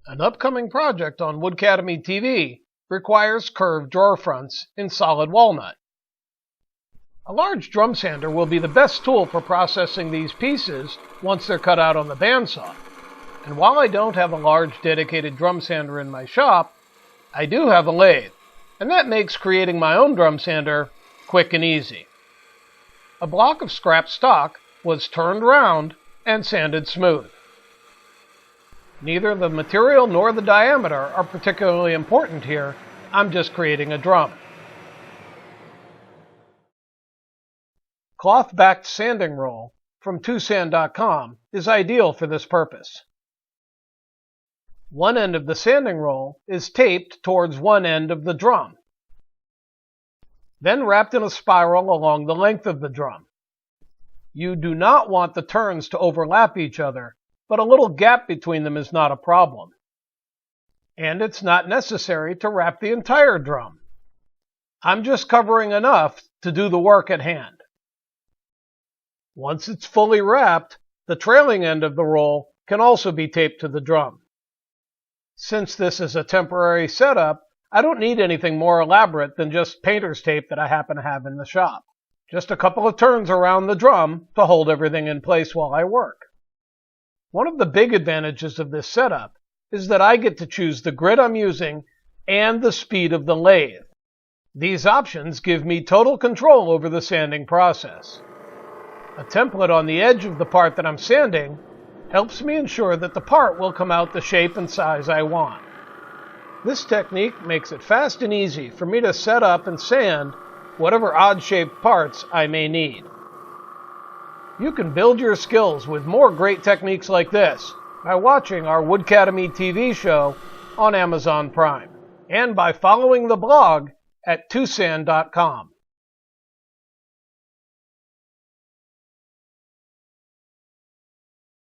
An upcoming project on Woodcademy TV requires curved drawer fronts in solid walnut. A large drum sander will be the best tool for processing these pieces once they're cut out on the bandsaw. And while I don't have a large dedicated drum sander in my shop, I do have a lathe, and that makes creating my own drum sander quick and easy. A block of scrap stock was turned round and sanded smooth. Neither the material nor the diameter are particularly important here. I'm just creating a drum. Cloth-backed sanding roll from TwoSand.com is ideal for this purpose. One end of the sanding roll is taped towards one end of the drum, then wrapped in a spiral along the length of the drum. You do not want the turns to overlap each other, but a little gap between them is not a problem. And it's not necessary to wrap the entire drum. I'm just covering enough to do the work at hand. Once it's fully wrapped, the trailing end of the roll can also be taped to the drum. Since this is a temporary setup, I don't need anything more elaborate than just painter's tape that I happen to have in the shop. Just a couple of turns around the drum to hold everything in place while I work. One of the big advantages of this setup is that I get to choose the grit I'm using and the speed of the lathe. These options give me total control over the sanding process. A template on the edge of the part that I'm sanding helps me ensure that the part will come out the shape and size I want. This technique makes it fast and easy for me to set up and sand whatever odd-shaped parts I may need. You can build your skills with more great techniques like this by watching our Woodcademy TV show on Amazon Prime and by following the blog at TwoSand.com.